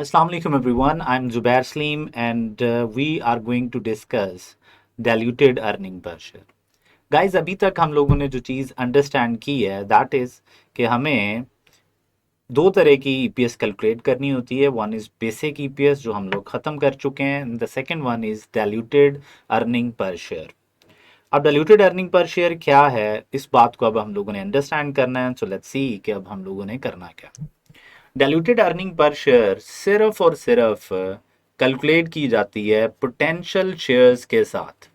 Assalamu alaikum everyone. I'm Zubair Saleem and we are going to discuss diluted earning per share. Guys, अभी तक हम लोगों ने जो चीज़ अंडरस्टैंड की है दैट इज़ कि हमें दो तरह की ईपीएस कैलकुलेट करनी होती है. वन इज़ बेसिक ईपीएस जो हम लोग ख़त्म कर चुके हैं. The second one is diluted earning per share. अब डाइल्यूटेड अर्निंग पर शेयर क्या है, इस बात को अब हम लोगों ने अंडरस्टैंड करना है. सो लेट्स सी कि अब हम लोगों ने करना क्या. डाइल्यूटेड अर्निंग पर शेयर सिर्फ और सिर्फ कैलकुलेट की जाती है पोटेंशियल शेयर्स के साथ.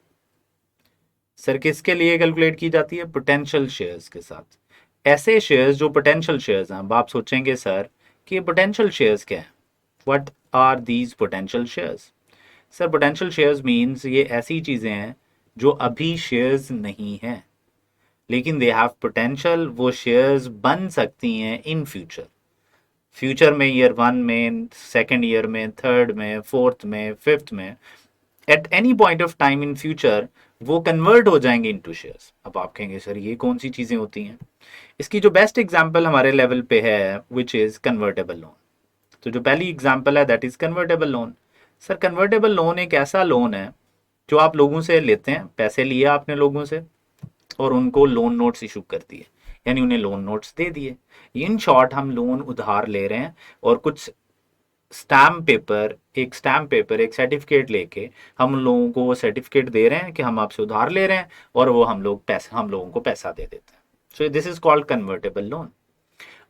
सर किसके लिए कैलकुलेट की जाती है? पोटेंशियल शेयर्स के साथ. ऐसे शेयर्स जो पोटेंशियल शेयर्स हैं. अब आप सोचेंगे सर कि ये पोटेंशियल शेयर्स क्या है, what are these potential shares? Sir potential shares means ये ऐसी चीज़ें हैं जो अभी शेयर्स नहीं हैं लेकिन दे हैव पोटेंशियल, वो शेयर्स बन सकती हैं इन फ्यूचर में, ईयर 1 में, सेकेंड ईयर में, थर्ड में, फोर्थ में, फिफ्थ में, at any point of time in future वो कन्वर्ट हो जाएंगे इनटू शेयर्स. अब आप कहेंगे सर ये कौन सी चीज़ें होती हैं? इसकी जो बेस्ट एग्जांपल हमारे लेवल पे है विच इज़ कन्वर्टेबल लोन. तो जो पहली एग्जांपल है that is convertible loan. Sir convertible loan एक ऐसा लोन है जो आप लोगों से लेते हैं, पैसे लिए आपने लोगों से और उनको लोन नोट्स इशू कर दिए, यानी उन्हें लोन नोट्स दे दिए. इन शॉर्ट हम लोन उधार ले रहे हैं और कुछ स्टैम्प पेपर एक सर्टिफिकेट लेके हम लोगों को वो सर्टिफिकेट दे रहे हैं कि हम आपसे उधार ले रहे हैं और वो हम लोगों को पैसा दे देते हैं. So this is called convertible loan.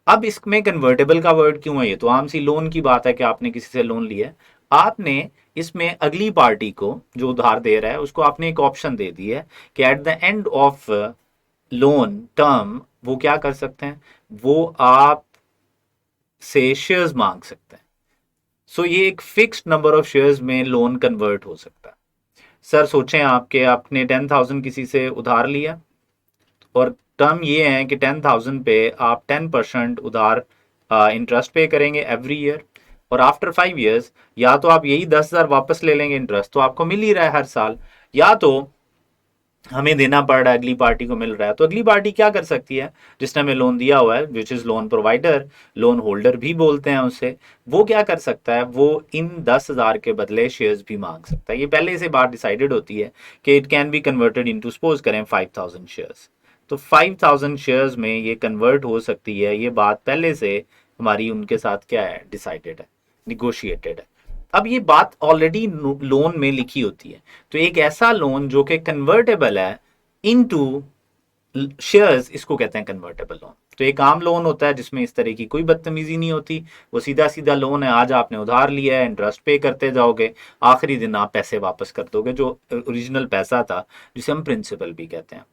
अब इसमें कन्वर्टेबल का वर्ड क्यों है? ये तो आम सी लोन की बात है कि आपने किसी से लोन लिया है. आपने इसमें अगली पार्टी को जो उधार दे रहा है उसको आपने एक ऑप्शन दे दी है कि at the end of loan term वो क्या कर सकते हैं, वो आप से शेयर्स मांग सकते हैं. सो ये एक फिक्स्ड नंबर ऑफ शेयर्स में लोन कन्वर्ट हो सकता है. सर सोचें आपके आपने 10,000 किसी से उधार लिया और टर्म ये है कि 10,000 पे आप 10% उधार इंटरेस्ट पे करेंगे एवरी ईयर और आफ्टर 5 ईयर्स या तो आप यही 10,000 वापस ले लेंगे, इंटरेस्ट तो आपको मिल ही रहा है हर साल, या तो हमें देना पड़ रहा है, अगली पार्टी को मिल रहा है. तो अगली पार्टी क्या कर सकती है? जिसने हमें लोन दिया हुआ है, which is loan provider, loan holder भी बोलते हैं उसे, वो क्या कर सकता है, वो इन 10,000 के बदले शेयर्स भी मांग सकता है. ये पहले से बात डिसाइडेड होती है कि it can be converted into, suppose करें 5,000 शेयर्स, तो 5,000 शेयर्स में ये कन्वर्ट हो सकती है. ये बात पहले से हमारी उनके साथ क्या है, डिसाइडेड है, निगोशिएटेड है. अब ये बात ऑलरेडी लोन में लिखी होती है. तो एक ऐसा लोन जो कि कन्वर्टेबल है इनटू शेयर्स, इसको कहते हैं कन्वर्टेबल लोन. तो एक आम लोन होता है जिसमें इस तरह की कोई बदतमीजी नहीं होती, वो सीधा सीधा लोन है. आज आपने उधार लिया है, इंटरेस्ट पे करते जाओगे, आखिरी दिन आप पैसे वापस कर दोगे, जो ओरिजिनल पैसा था जिसे हम प्रिंसिपल भी कहते हैं.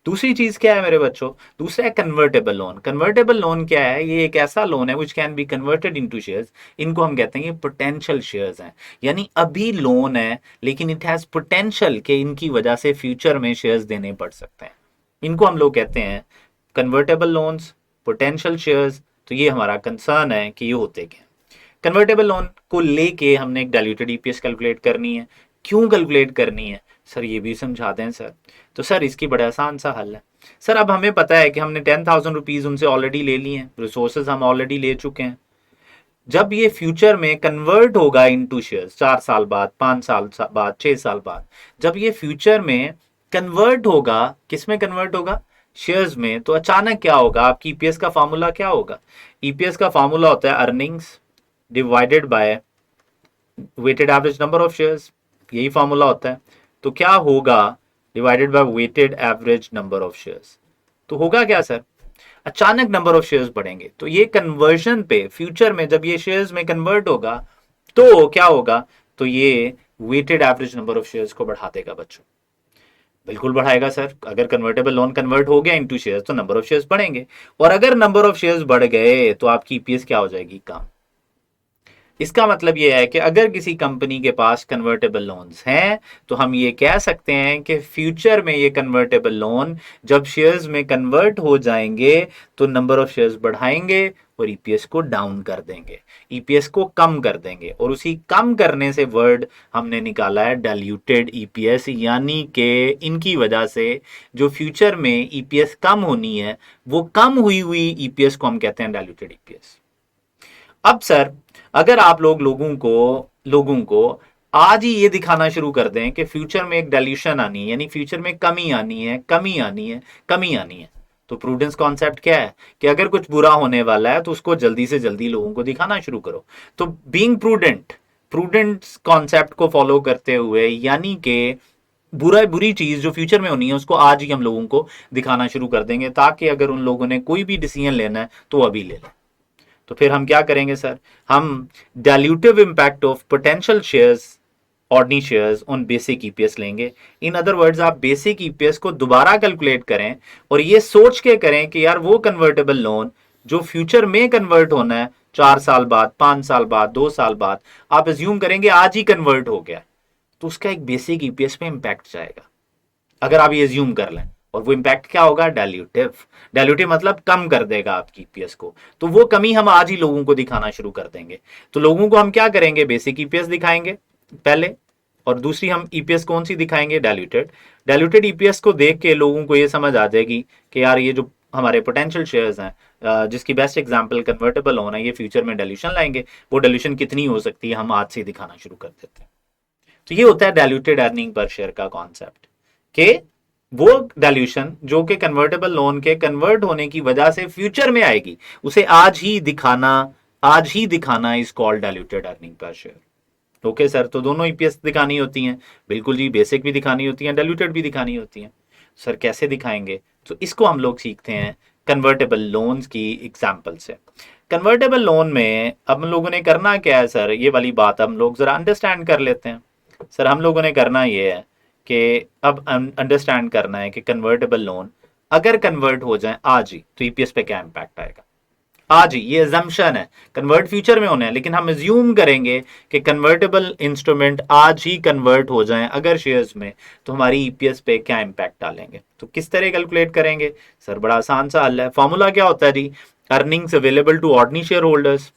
दूसरी चीज क्या है मेरे बच्चों? दूसरा है कन्वर्टेबल लोन. कन्वर्टेबल लोन क्या है? ये एक ऐसा लोन है which can be converted into shares. इनको हम कहते हैं ये पोटेंशियल शेयर्स हैं, यानी अभी लोन है लेकिन इट हैज पोटेंशियल कि इनकी वजह से फ्यूचर में शेयर्स देने पड़ सकते हैं. इनको हम लोग कहते हैं कन्वर्टेबल लोन्स, पोटेंशियल शेयर्स. तो ये हमारा कंसर्न है कि ये होते क्या. कन्वर्टेबल लोन को लेके हमने एक डाइल्यूटेड ईपीएस कैलकुलेट करनी है. क्यों कैलकुलेट करनी है सर, ये भी समझा दें सर. तो सर इसकी बड़ा आसान सा हल है. सर अब हमें पता है कि हमने 10,000 रुपीज उनसे ऑलरेडी ले लिए हैं, रिसोर्सेज हम ऑलरेडी ले चुके हैं. जब ये फ्यूचर में कन्वर्ट होगा इनटू शेयर्स 4 साल बाद, 5 साल बाद, 6 साल बाद, जब ये फ्यूचर में कन्वर्ट होगा, किस में कन्वर्ट होगा? शेयर्स में. तो अचानक क्या होगा? आपकी ईपीएस का फॉर्मूला क्या होगा? ईपीएस का फॉर्मूला होता है earnings divided by weighted average number of shares. यही फॉर्मूला होता है. तो क्या होगा? Divided by weighted average number of shares. तो होगा क्या सर? अचानक नंबर ऑफ शेयर्स बढ़ेंगे. तो ये कन्वर्जन पे फ्यूचर में जब ये शेयर्स में कन्वर्ट होगा तो क्या होगा? तो ये weighted average number of shares को बढ़ा देगा बच्चों. बिल्कुल बढ़ाएगा सर. अगर कन्वर्टेबल लोन कन्वर्ट हो गया इनटू शेयर्स तो नंबर ऑफ शेयर्स बढ़ेंगे, और अगर नंबर ऑफ शेयर्स बढ़ गए तो आपकी ईपीएस क्या हो जाएगी? कम. इसका मतलब यह है कि अगर किसी कंपनी के पास कन्वर्टेबल लोन्स हैं तो हम ये कह सकते हैं कि फ्यूचर में ये कन्वर्टेबल लोन जब शेयर्स में कन्वर्ट हो जाएंगे तो नंबर ऑफ शेयर्स बढ़ाएंगे और ईपीएस को डाउन कर देंगे, ईपीएस को कम कर देंगे. और उसी कम करने से वर्ड हमने निकाला है डाइल्यूटेड ईपीएस, यानी कि इनकी वजह से जो फ्यूचर में ईपीएस कम होनी है वो कम हुई ईपीएस को हम कहते हैं डाइल्यूटेड ईपीएस. अब सर अगर आप लोगों को आज ही ये दिखाना शुरू कर दें कि फ्यूचर में एक डाइल्यूशन आनी है, यानी फ्यूचर में कमी आनी है, कमी आनी है, कमी आनी है, तो प्रूडेंस कॉन्सेप्ट क्या है कि अगर कुछ बुरा होने वाला है तो उसको जल्दी से जल्दी लोगों को दिखाना शुरू करो। तो बीइंग प्रूडेंट कॉन्सेप्ट को फॉलो करते हुए, यानी कि बुरी चीज जो फ्यूचर में होनी है उसको आज ही हम लोगों को दिखाना शुरू कर देंगे, ताकि अगर उन लोगों ने कोई भी डिसीजन लेना है तो अभी ले लें। तो फिर हम क्या करेंगे सर, हम dilutive impact of potential shares, ordinary shares on basic EPS लेंगे। इन अदर वर्ड्स, आप बेसिक ईपीएस को दोबारा कैलकुलेट करें और ये सोच के करें कि यार वो कन्वर्टेबल लोन जो फ्यूचर में कन्वर्ट होना है 4 साल बाद, 5 साल बाद, 2 साल बाद, आप एज्यूम करेंगे आज ही कन्वर्ट हो गया, तो उसका एक बेसिक ईपीएस पे इंपैक्ट जाएगा, अगर आप ये एज्यूम कर लें। और वो इंपैक्ट क्या होगा, डाइल्यूटिव मतलब कम कर देगा आपकी ईपीएस को। तो वो कमी हम आज ही लोगों को दिखाना शुरू कर देंगे। तो लोगों को हम क्या करेंगे, बेसिक ईपीएस दिखाएंगे पहले, और दूसरी हम ईपीएस कौन सी दिखाएंगे, डाइल्यूटेड ईपीएस को देख के लोगों को ये समझ आ जाएगी कि यार ये जो हमारे पोटेंशियल शेयर्स हैं, जिसकी बेस्ट एग्जांपल कन्वर्टेबल होना है, ये फ्यूचर में डाइल्यूशन लाएंगे, वो डाइल्यूशन कितनी हो सकती है हम आज से दिखाना शुरू कर देते हैं। तो ये होता है डाइल्यूटेड अर्निंग पर शेयर का कॉन्सेप्ट, कि वो डाइल्यूशन जो कि कन्वर्टेबल लोन के कन्वर्ट होने की वजह से फ्यूचर में आएगी, उसे आज ही दिखाना is called diluted earning per share. Okay sir, तो दोनों ईपीएस दिखानी होती हैं, बिल्कुल जी, बेसिक भी दिखानी होती हैं, डाइल्यूटेड भी दिखानी होती हैं। सर कैसे दिखाएंगे, तो इसको हम लोग सीखते हैं कन्वर्टेबल लोन्स की एग्जाम्पल से। कन्वर्टेबल लोन में अब हम लोगों ने करना क्या है सर, ये वाली बात हम लोग जरा अंडरस्टैंड कर लेते हैं। सर हम लोगों ने करना ये है कि अब अंडरस्टैंड करना है कि कन्वर्टेबल लोन अगर कन्वर्ट हो जाए आज ही तो ईपीएस पे क्या इंपैक्ट आएगा आज ही। ये अजम्पशन है, कन्वर्ट फ्यूचर में होना है, लेकिन हम एज्यूम करेंगे कि कन्वर्टेबल इंस्ट्रूमेंट आज ही कन्वर्ट हो जाएं अगर शेयर्स में, तो हमारी ईपीएस पे क्या इंपैक्ट डालेंगे। तो किस तरह कैलकुलेट करेंगे सर, बड़ा आसान सा हल है। फॉर्मूला क्या होता है जी, earnings available to ordinary share holders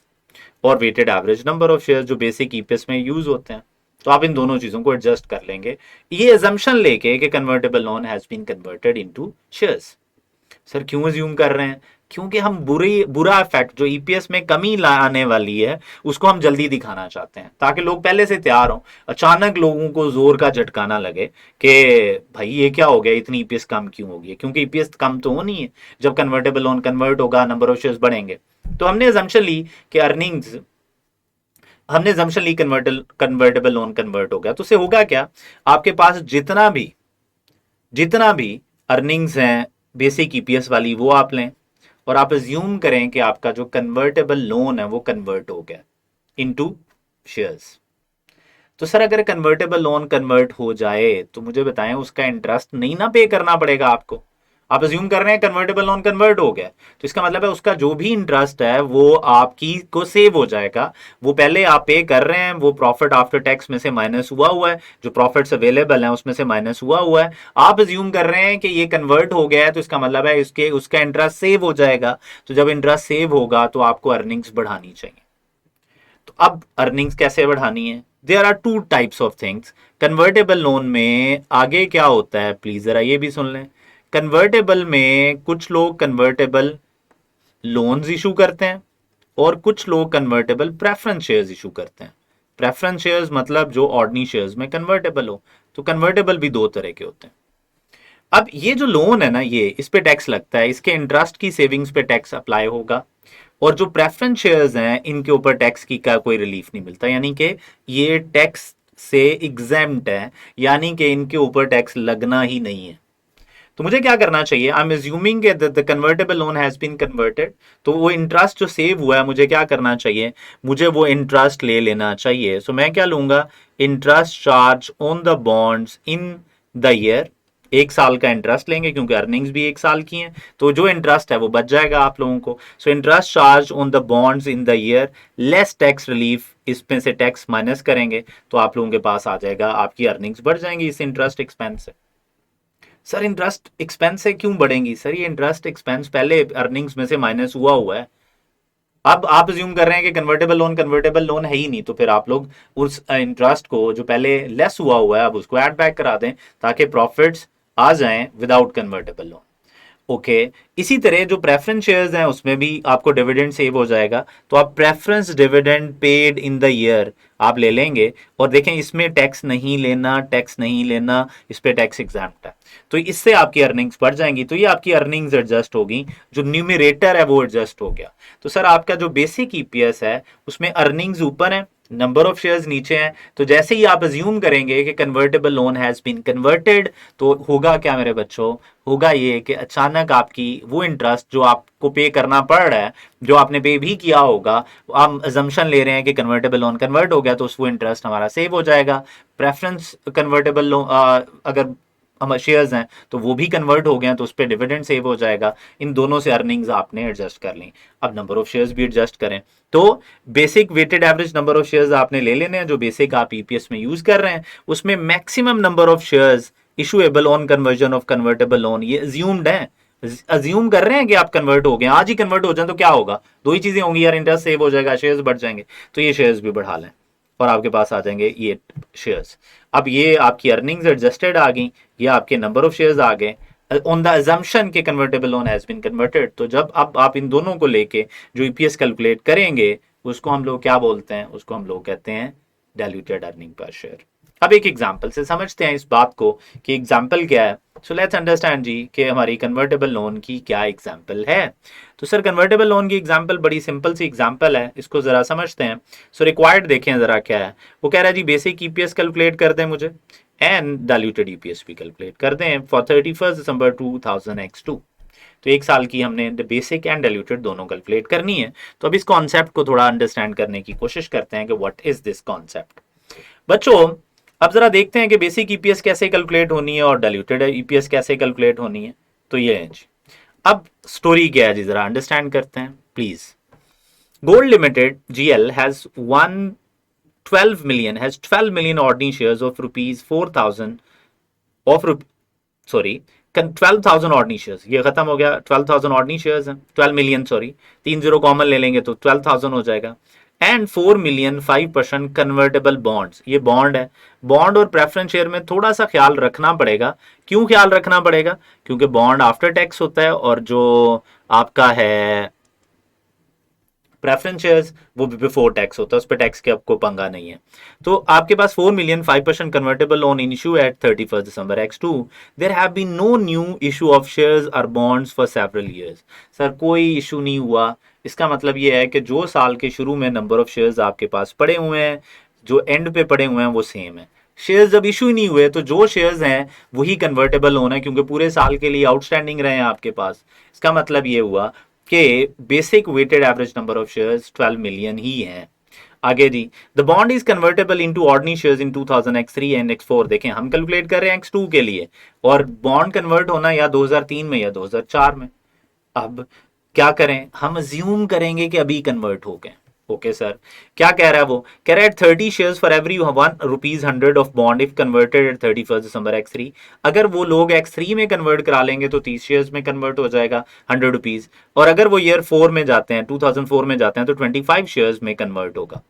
और weighted average number of shares जो बेसिक ईपीएस में यूज होते हैं। तो आप इन दोनों चीजों को एडजस्ट कर लेंगे, ये अजम्पशन लेके कि convertible loan has been converted into shares. Sir क्यों एज्यूम कर रहे हैं, क्योंकि हम बुरा इफेक्ट जो ईपीएस में कमी लाने वाली है उसको हम जल्दी दिखाना चाहते हैं, ताकि लोग पहले से तैयार हों, अचानक लोगों को जोर का झटका ना लगे कि भाई ये क्या हो गया, इतनी ईपीएस कम क्यों होगी, क्योंकि ईपीएस कम तो होनी है, जब कन्वर्टेबल लोन कन्वर्ट होगा नंबर ऑफ शेयर्स बढ़ेंगे। तो हमने अजम्पशन ली कि कन्वर्टेबल लोन कन्वर्ट हो गया, तो उससे होगा क्या, आपके पास जितना भी अर्निंग्स हैं बेसिक ईपीएस वाली वो आप लें, और आप एज्यूम करें कि आपका जो कन्वर्टेबल लोन है वो कन्वर्ट हो गया इनटू शेयर्स। तो सर अगर कन्वर्टेबल लोन कन्वर्ट हो जाए तो मुझे बताएं उसका इंटरेस्ट नहीं ना पे करना पड़ेगा आपको। आप अज्यूम कर रहे हैं कन्वर्टेबल लोन कन्वर्ट हो गया, तो इसका मतलब है उसका जो भी इंटरेस्ट है वो आपकी को सेव हो जाएगा। वो पहले आप पे कर रहे हैं, वो प्रॉफिट आफ्टर टैक्स में से माइनस हुआ है, जो प्रॉफिट्स अवेलेबल हैं उसमें से माइनस हुआ है। आप अज्यूम कर रहे हैं कि ये कन्वर्ट हो गया है, तो इसका मतलब है उसका इंटरेस्ट सेव हो जाएगा। तो जब इंटरेस्ट सेव होगा तो आपको अर्निंग्स बढ़ानी चाहिए। तो अब अर्निंग्स कैसे बढ़ानी है, there are two types of things. Convertible loan में आगे क्या होता है, प्लीज जरा ये भी सुन लें। कन्वर्टेबल में कुछ लोग कन्वर्टेबल लोन्स इशू करते हैं और कुछ लोग कन्वर्टेबल प्रेफरेंस शेयर्स इशू करते हैं। प्रेफरेंस शेयर्स मतलब जो ऑर्डिनरी शेयर्स में कन्वर्टेबल हो। तो कन्वर्टेबल भी दो तरह के होते हैं। अब ये जो लोन है ना, ये इस पे टैक्स लगता है, इसके इंटरेस्ट की सेविंग्स पे टैक्स अप्लाई होगा, और जो प्रेफरेंस शेयर्स हैं इनके ऊपर टैक्स की का कोई रिलीफ नहीं मिलता, यानी कि ये टैक्स से एग्जेम्प्ट है, यानी कि इनके ऊपर टैक्स लगना ही नहीं है। तो मुझे क्या करना चाहिए, I am assuming the convertible loan has been converted, तो वो इंटरेस्ट जो सेव हुआ है मुझे क्या करना चाहिए, मुझे वो इंटरेस्ट ले लेना चाहिए। सो मैं क्या लूंगा, interest charge on the bonds in the year, 1 साल का इंटरेस्ट लेंगे क्योंकि अर्निंग्स भी 1 साल की हैं, तो जो इंटरेस्ट है वो बच जाएगा आप लोगों को। So interest charge on the bonds in the year less tax relief, इसमें से टैक्स माइनस करेंगे तो आप लोगों के पास आ जाएगा, आपकी अर्निंग्स बढ़ जाएंगी इस इंटरेस्ट एक्सपेंस से। सर इंटरेस्ट एक्सपेंस से क्यों बढ़ेंगी, सर ये इंटरेस्ट एक्सपेंस पहले अर्निंग्स में से माइनस हुआ है। अब आप अज्यूम कर रहे हैं कि कन्वर्टेबल लोन है ही नहीं, तो फिर आप लोग उस इंटरेस्ट को जो पहले लेस हुआ है अब उसको ऐड बैक करा दें, ताकि प्रॉफिट्स आ जाएं विदाउट कन्वर्टेबल लोन। ओके इसी तरह जो प्रेफरेंस शेयर्स हैं उसमें भी आपको डिविडेंड सेव हो जाएगा, तो आप preference dividend paid in the year आप ले लेंगे और देखें इसमें टैक्स नहीं लेना, टैक्स नहीं लेना, इस पे टैक्स एग्जैम्प्ट है, तो इससे आपकी अर्निंग्स बढ़ जाएंगी, तो ये आपकी अर्निंग्स एडजस्ट होगी, जो न्यूमरेटर है वो एडजस्ट हो गया। तो सर आपका जो बेसिक ईपीएस है उसमें अर्निंग्स ऊपर है, नंबर ऑफ शेयर्स नीचे हैं, तो जैसे ही आप अज्यूम करेंगे कि convertible loan has been converted, तो होगा क्या मेरे बच्चों, होगा ये कि अचानक आपकी वो इंटरेस्ट जो आपको पे करना पड़ रहा है, जो आपने पे भी किया होगा, हम अजम्पशन ले रहे हैं कि कन्वर्टेबल लोन कन्वर्ट हो गया तो वो इंटरेस्ट हमारा सेव हो जाएगा। प्रेफरेंस कन्वर्टेबल लोन अगर हम शेयर्स हैं तो वो भी कन्वर्ट हो गए हैं तो उस पर डिविडेंड सेव हो जाएगा। इन दोनों से अर्निंग्स आपने एडजस्ट कर ली। अब नंबर ऑफ शेयर्स भी एडजस्ट करें तो basic weighted average number of shares आपने ले लेने हैं, जो बेसिक आप ईपीएस में यूज कर रहे हैं उसमें maximum number of shares issuable on conversion of convertible loan ये अज्यूम्ड है, अज्यूम कर रहे हैं कि आप कन्वर्ट हो गए, आज ही कन्वर्ट हो जाए तो क्या होगा, दो ही चीजें होंगी यार, इंटरेस्ट सेव हो जाएगा, शेयर्स बढ़ जाएंगे, तो ये शेयर्स भी बढ़ा लें और आपके पास आ जाएंगे ये शेयर्स। अब ये आपकी अर्निंग्स एडजस्टेड आ गई, ये आपके नंबर ऑफ शेयर्स आ गए ऑन द अजम्पशन के convertible loan has been converted. तो जब अब आप इन दोनों को लेके जो ईपीएस कैलकुलेट करेंगे उसको हम लोग क्या बोलते हैं, उसको हम लोग कहते हैं डाइल्यूटेड अर्निंग पर शेयर। अब एक एग्जांपल से समझते हैं इस बात को कि एग्जांपल क्या है। सो लेट्स अंडरस्टैंड जी कि हमारी कन्वर्टेबल लोन की क्या एग्जांपल है। तो सर कन्वर्टेबल लोन की एग्जांपल बड़ी सिंपल सी एग्जांपल है, इसको जरा समझते हैं। सो रिक्वायर्ड देखें जरा क्या है, वो कह रहा है जी बेसिक ईपीएस कैलकुलेट कर दें मुझे एंड डाइल्यूटेड ईपीएस भी कैलकुलेट कर दें फॉर 31 दिसंबर 2000x2। तो एक साल की हमने बेसिक एंड डाइल्यूटेड दोनों कैलकुलेट करनी है। तो अब इस कॉन्सेप्ट को थोड़ा अंडरस्टैंड करने की कोशिश करते हैं कि व्हाट इज दिस कॉन्सेप्ट। बच्चों अब जरा देखते हैं कि बेसिक ईपीएस कैसे कैलकुलेट होनी है और डाइल्यूटेड ईपीएस कैसे कैलकुलेट होनी है। तो ये है जी, अब स्टोरी क्या है जी जरा अंडरस्टैंड करते हैं please. Gold limited GL has 12 million ordinary shares of rupees 4,000 of 12,000 ordinary shares, ये खत्म हो गया, 12,000 ordinary shares हैं, 12 million सॉरी, 3 जीरो कॉमन ले लेंगे तो 12,000 हो जाएगा। एंड 4 million 5% कन्वर्टेबल बॉन्ड्स, ये बॉन्ड है। बॉन्ड और प्रेफरेंस शेयर में थोड़ा सा ख्याल रखना पड़ेगा। क्यों ख्याल रखना पड़ेगा? क्योंकि बॉन्ड आफ्टर टैक्स होता है और जो आपका है प्रेफरेंस शेयर्स वो बिफोर टैक्स होता है, उस पर टैक्स के आपको पंगा नहीं है। तो आपके पास 4 million 5% convertible loan in issue at 31 December x2, there have been no new issue of shares और bonds for several years. Sir कोई इशू नहीं हुआ, इसका मतलब ये है कि जो साल के शुरू में नंबर ऑफ शेयर्स आपके पास पड़े हुए हैं, जो एंड पे पड़े हुए हैं वो सेम है। शेयर्स जब इशू ही नहीं हुए तो जो शेयर्स हैं वही कन्वर्टेबल लोन है, क्योंकि पूरे साल के लिए आउटस्टैंडिंग रहे हैं आपके पास। इसका मतलब ये हुआ कि basic weighted average number of shares 12 million ही हैं। आगे जी, the bond is convertible into ordinary shares in 2000 x3 and x4। देखें हम कैलकुलेट कर रहे हैं x2 के लिए, और बॉन्ड कन्वर्ट होना या 2003 में या 2004 में। अब क्या करें, हम अज्यूम करेंगे कि अभी कन्वर्ट हो गए। ओके सर, क्या कह रहा है वो? कह रहा है 30 shares for every 1 rupees 100 of bond if converted at 31 December x3। अगर वो लोग x3 में कन्वर्ट करा लेंगे तो 30 शेयर्स में कन्वर्ट हो जाएगा 100 रुपीज, और अगर वो ईयर 4 में जाते हैं 2004 में जाते हैं तो 25 शेयर्स में कन्वर्ट होगा।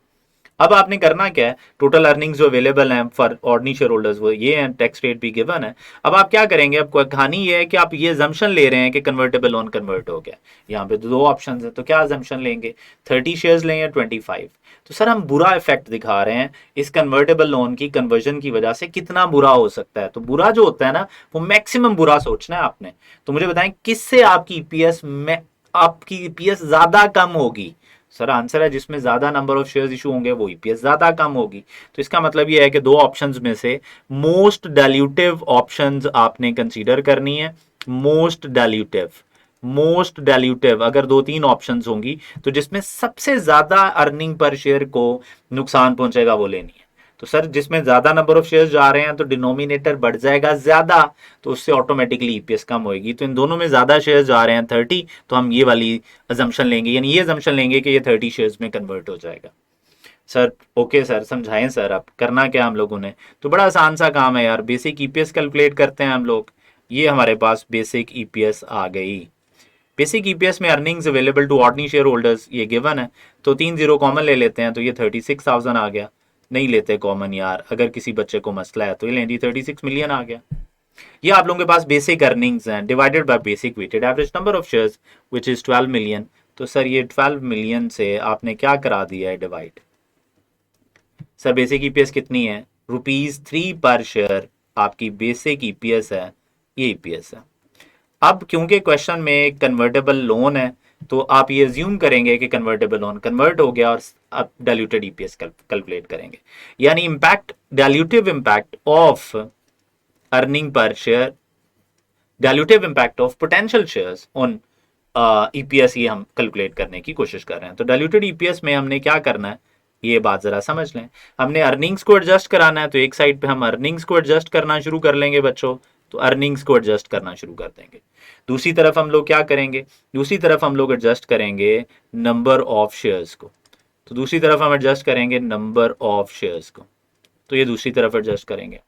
अब आपने करना क्या है, टोटल अर्निंग्स जो अवेलेबल हैं फॉर ऑर्डिनरी शेयर होल्डर्स वो ये हैं, टैक्स रेट भी गिवन है। अब आप क्या करेंगे, अब कहानी ये है कि आप ये अजम्पशन ले रहे हैं कि कन्वर्टेबल लोन कन्वर्ट हो गया। यहाँ पे दो ऑप्शन है, तो क्या अजम्पशन लेंगे, 30 शेयर्स लें या 25? तो सर हम बुरा इफेक्ट दिखा रहे हैं इस कन्वर्टेबल लोन की कन्वर्जन की वजह से, कितना बुरा हो सकता है। तो बुरा जो होता है ना वो मैक्सिमम बुरा सोचना है आपने। तो मुझे बताएं किससे आपकी ईपीएस में आपकी ईपीएस ज्यादा कम होगी? सर आंसर है जिसमें ज्यादा नंबर ऑफ शेयर्स इशू होंगे वो ईपीएस ज्यादा कम होगी। तो इसका मतलब ये है कि दो ऑप्शंस में से मोस्ट डाइल्यूटिव ऑप्शंस आपने कंसीडर करनी है। मोस्ट डाइल्यूटिव अगर 2-3 ऑप्शंस होंगी तो जिसमें सबसे ज्यादा अर्निंग पर शेयर को नुकसान पहुंचेगा वो लेनी है। तो सर जिसमें ज्यादा नंबर ऑफ शेयर्स जा रहे हैं तो डिनोमिनेटर बढ़ जाएगा ज्यादा, तो उससे ऑटोमेटिकली ईपीएस कम होगी। तो इन दोनों में ज्यादा शेयर्स जा रहे हैं 30, तो हम ये वाली अजम्पशन लेंगे, यानी ये अजम्पशन लेंगे कि ये 30 शेयर्स में कन्वर्ट हो जाएगा। सर ओके सर, समझाएं सर आप करना क्या हम लोगों ने? तो बड़ा आसान सा काम है यार, बेसिक ईपीएस कैलकुलेट करते हैं हम लोग। ये हमारे पास बेसिक ईपीएस आ गई। बेसिक ईपीएस में earnings available to ordinary share holders ये गिवन है, तो 3 जीरो कॉमन ले लेते हैं तो ये 36,000 आ गया। नहीं लेते कॉमन यार, अगर किसी बच्चे को मसला है तो ये लें जी 36 मिलियन आ गया। ये आप लोगों के पास बेसिक अर्निंग्स हैं divided by basic weighted average number of shares which is 12 million. तो सर ये 12 मिलियन से आपने क्या करा दिया है डिवाइड। सर बेसिक ईपीएस कितनी है, ₹3 पर शेयर आपकी बेसिक ईपीएस है, ये ईपीएस है। अब क्योंकि क्वेश्चन में कन्वर्टेबल लोन है तो आप ये अज्यूम करेंगे कि कन्वर्टेबल लोन कन्वर्ट हो गया और आप डाइल्यूटेड ईपीएस कैलकुलेट करेंगे, यानी impact dilutive impact of earning per share, dilutive impact of potential shares on EPS, ये हम कैलकुलेट करने की कोशिश कर रहे हैं। तो डाइल्यूटेड ईपीएस में हमने क्या करना है ये बात जरा समझ लें। हमने अर्निंग्स को एडजस्ट कराना है, तो एक साइड पे हम अर्निंग्स को एडजस्ट करना शुरू कर लेंगे बच्चों, तो अर्निंग्स को एडजस्ट करना शुरू कर देंगे। दूसरी तरफ हम लोग क्या करेंगे, दूसरी तरफ हम लोग एडजस्ट करेंगे नंबर ऑफ शेयर्स को, तो दूसरी तरफ हम एडजस्ट करेंगे नंबर ऑफ शेयर्स को, तो ये दूसरी तरफ एडजस्ट करेंगे।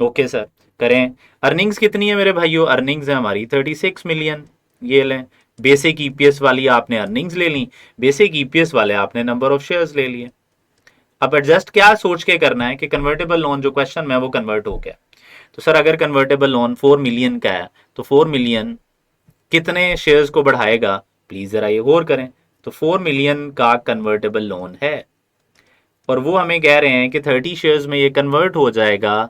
ओके सर, करें। अर्निंग्स कितनी है मेरे भाइयों, अर्निंग्स है हमारी 36 मिलियन। ये लें, बेसिक ईपीएस वाली आपने अर्निंग्स ले ली, बेसिक ईपीएस वाले आपने नंबर ऑफ शेयर्स ले लिए। अब एडजस्ट क्या सोच के करना है कि कन्वर्टेबल लोन जो क्वेश्चन में वो कन्वर्ट हो गया। तो सर अगर कन्वर्टेबल लोन 4 मिलियन का है तो 4 मिलियन कितने शेयर्स को बढ़ाएगा, प्लीज जरा ये गौर करें। तो 4 मिलियन का कन्वर्टेबल लोन है और वो हमें कह रहे हैं कि 30 शेयर्स में ये कन्वर्ट हो जाएगा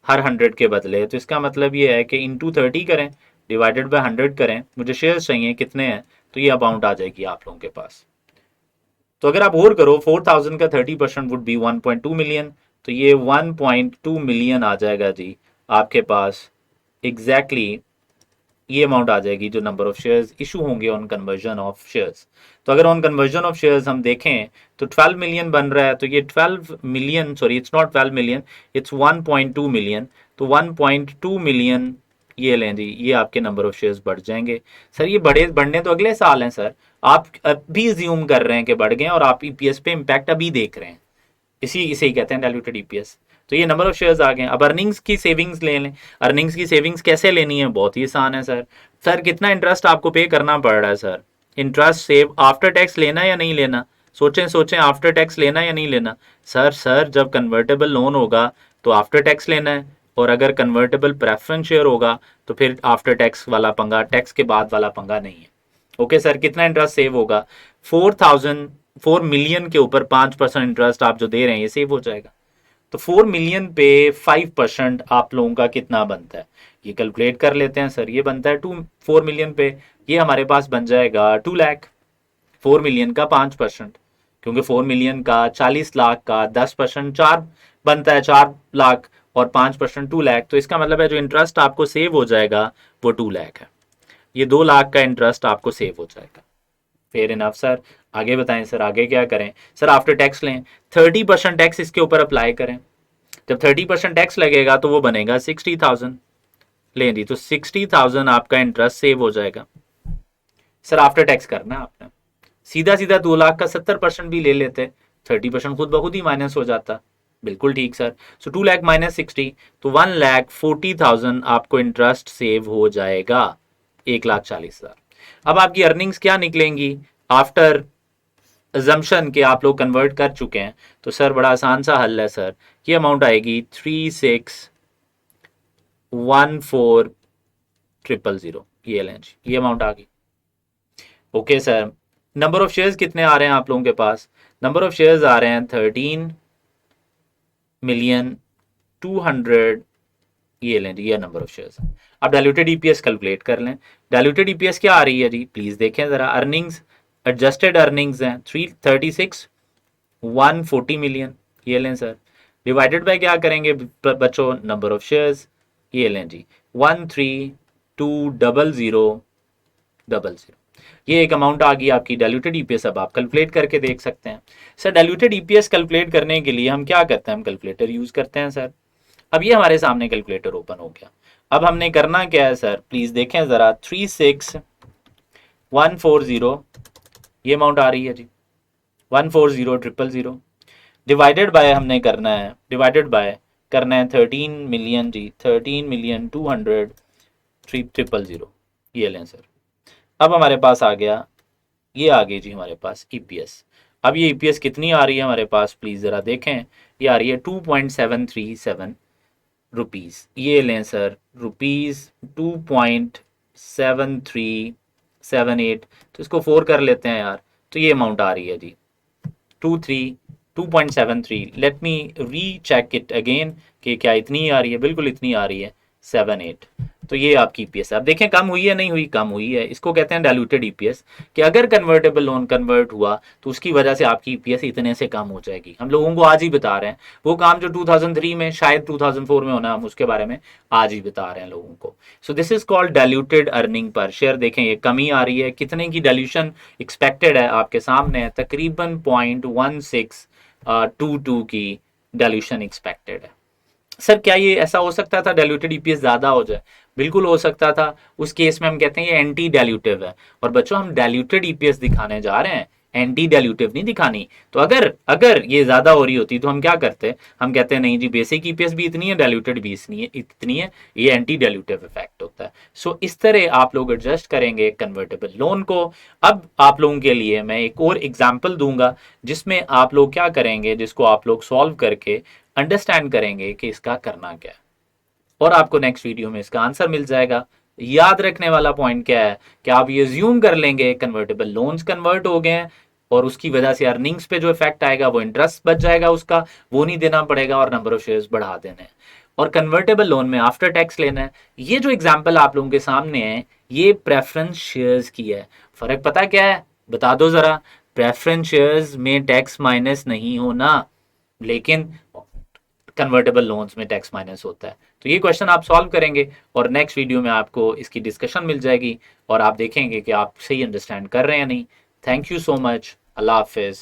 हर 100 के बदले। तो इसका मतलब ये है कि इंटू 30 करें, डिवाइडेड बाय 100 करें, मुझे शेयर्स चाहिए कितने हैं, तो ये अमाउंट आ जाएगी आप लोगों के पास। तो अगर आप और करो 4000 का 30% वुड बी 1.2 मिलियन, तो ये 1.2 मिलियन आ जाएगा जी आपके पास। एग्जैक्टली ये अमाउंट आ जाएगी जो नंबर ऑफ शेयर्स इशू होंगे ऑन कन्वर्जन ऑफ शेयर्स। तो अगर ऑन कन्वर्जन ऑफ शेयर्स हम देखें तो 12 मिलियन बन रहा है, तो ये 12 million, sorry it's not 12 million, it's 1.2 million. तो 1.2 मिलियन ये लें जी, ये आपके नंबर ऑफ शेयर्स बढ़ जाएंगे। सर ये बढ़ने तो अगले साल हैं सर, आप अभी ज्यूम कर रहे हैं कि बढ़ गए और आप ईपीएस पे इम्पैक्ट अभी देख रहे हैं, इसे ही कहते हैं डाइल्यूटेड ईपीएस। तो ये नंबर ऑफ शेयर्स आ गए। अब अर्निंग्स की सेविंग्स ले लें। अर्निंग्स की सेविंग्स कैसे लेनी है, बहुत ही आसान है सर। सर कितना इंटरेस्ट आपको पे करना पड़ रहा है sir, interest save after tax लेना या नहीं लेना, सोचें आफ्टर टैक्स लेना या नहीं लेना। सर जब कन्वर्टेबल लोन होगा तो आफ्टर टैक्स लेना है, और अगर कन्वर्टेबल प्रेफरेंस शेयर होगा तो फिर आफ्टर टैक्स वाला पंगा, टैक्स के बाद वाला पंगा नहीं है। ओके सर, कितना इंटरेस्ट सेव होगा, 4 मिलियन के ऊपर 5% इंटरेस्ट आप जो दे रहे हैं ये सेव हो जाएगा। तो 4 मिलियन पे 5% आप लोगों का कितना बनता है, ये कैलकुलेट कर लेते हैं सर। ये बनता है 4 मिलियन पे ये हमारे पास बन जाएगा 2 लाख। 4 मिलियन का 5%, क्योंकि 4 मिलियन का 40 लाख का 10% 4 बनता है, 4 लाख, और 5% 2 लाख। तो इसका मतलब है जो इंटरेस्ट आपको सेव हो जाएगा वो 2 लाख है। ये 2 लाख का इंटरेस्ट आपको सेव हो जाएगा। फेयर इनफ सर, आगे बताएं सर, आगे क्या करें। सर आफ्टर टैक्स लें, 30% टैक्स इसके ऊपर अप्लाई करें। जब 30% टैक्स लगेगा तो वो बनेगा 60,000। लें जी, तो 60,000 आपका इंटरेस्ट सेव हो जाएगा। सर आफ्टर टैक्स करना आपने, सीधा सीधा 2 लाख का 70% भी ले लेते, 30% खुद ब खुद ही माइनस हो जाता। बिल्कुल ठीक सर। सो 2 लाख माइनस 60, तो 1,40,000 आपको इंटरेस्ट सेव हो जाएगा, 1,40,000। अब आपकी अर्निंग्स क्या निकलेंगी आफ्टर अजम्पशन के आप लोग कन्वर्ट कर चुके हैं। तो सर बड़ा आसान सा हल है सर, ये अमाउंट आएगी 3614,000, ये लें जी, ये अमाउंट आ गई। Okay sir, number of shares कितने आ रहे हैं आप लोगों के पास, नंबर ऑफ शेयर्स आ रहे हैं 13,200,000, ये लें जी, ये नंबर ऑफ शेयर्स। अब डाइल्यूटेड ईपीएस कैलकुलेट कर लें। डाइल्यूटेड ईपीएस क्या आ रही है जी, प्लीज देखें जरा। अर्निंग्स, एडजस्टेड अर्निंग्स हैं 336, 140 मिलियन, ये लें सर। डिवाइडेड बाय क्या करेंगे बच्चों, नंबर ऑफ शेयर्स, ये लें जी 132,000,000। ये एक अमाउंट आ गई आपकी डाइल्यूटेड ईपीएस। अब आप कैलकुलेट करके देख सकते हैं। सर डाइल्यूटेड ईपीएस कैलकुलेट करने के लिए हम क्या करते हैं, हम कैलकुलेटर यूज करते हैं सर। अब ये हमारे सामने कैलकुलेटर ओपन हो गया। अब हमने करना क्या है सर, प्लीज देखें जरा। 36,140, ये अमाउंट आ रही है जी, 140,000,000 डिवाइडेड बाय हमने करना है, डिवाइडेड बाय करना है 13 मिलियन जी, 13,200,000, ये लें सर। अब हमारे पास आ गया, ये आ गई जी हमारे पास ईपीएस। अब ये ईपीएस कितनी आ रही है हमारे पास, प्लीज जरा देखें। ये आ रही है 2.737, रुपीज़, ये लें सर रुपीज़ 2.7378, तो इसको 4 कर लेते हैं यार, तो ये अमाउंट आ रही है जी 2.73। लेट मी री चेक इट अगेन कि क्या इतनी आ रही है, बिल्कुल इतनी आ रही है 78। तो ये आपकी ईपीएस है। अब देखें कम हुई है नहीं हुई, कम हुई है। इसको कहते हैं डाइल्यूटेड ईपीएस, कि अगर कन्वर्टेबल लोन कन्वर्ट हुआ तो उसकी वजह से आपकी ईपीएस इतने से कम हो जाएगी। हम लोगों को आज ही बता रहे हैं, वो काम जो 2003 में शायद 2004 में होना, हम उसके बारे में आज ही बता रहे हैं लोगों को। So this is called diluted earning per share. देखें ये कमी आ रही है, कितने की डाइल्यूशन एक्सपेक्टेड है आपके सामने है, तकरीबन 0.1622 की डाइल्यूशन एक्सपेक्टेड है। सर क्या ये ऐसा हो सकता था डाइल्यूटेड ईपीएस ज्यादा हो जाए? बिल्कुल हो सकता था। उस केस में हम कहते हैं ये एंटी डाइल्यूटिव है। और बच्चों हम डाइल्यूटेड ईपीएस दिखाने जा रहे हैं, एंटी डाइल्यूटिव नहीं दिखानी। तो अगर अगर ये ज्यादा हो रही होती तो हम क्या करते, हम कहते हैं नहीं जी बेसिक ईपीएस भी इतनी है, डाइल्यूटेड भी इतनी है, ये एंटी डाइल्यूटिव इफेक्ट होता है। सो इस तरह आप लोग एडजस्ट करेंगे कन्वर्टेबल लोन को। अब आप लोगों के लिए मैं एक और एग्जाम्पल दूंगा जिसमें आप लोग क्या करेंगे, जिसको आप लोग सॉल्व करके अंडरस्टैंड करेंगे कि इसका करना क्या है, और आपको नेक्स्ट वीडियो में इसका आंसर मिल जाएगा। याद रखने वाला पॉइंट क्या है कि आप ये ज्यूम कर लेंगे कन्वर्टेबल लोन्स कन्वर्ट हो गए हैं और उसकी वजह से अर्निंग्स पे जो इफेक्ट आएगा वो इंटरेस्ट बच जाएगा उसका, वो नहीं देना पड़ेगा और नंबर ऑफ शेयर्स बढ़ा देने हैं। और कन्वर्टेबल लोन में आफ्टर टैक्स लेना है। ये जो एग्जाम्पल आप लोगों के सामने है ये प्रेफरेंस शेयर्स की है। फर्क पता क्या है, बता दो जरा। प्रेफरेंस शेयर्स में टैक्स माइनस नहीं होना, लेकिन कन्वर्टेबल लोन्स में टैक्स माइनस होता है। तो ये क्वेश्चन आप सॉल्व करेंगे और नेक्स्ट वीडियो में आपको इसकी डिस्कशन मिल जाएगी और आप देखेंगे कि आप सही अंडरस्टैंड कर रहे हैं या नहीं। Thank you so much. अल्लाह हाफिज़।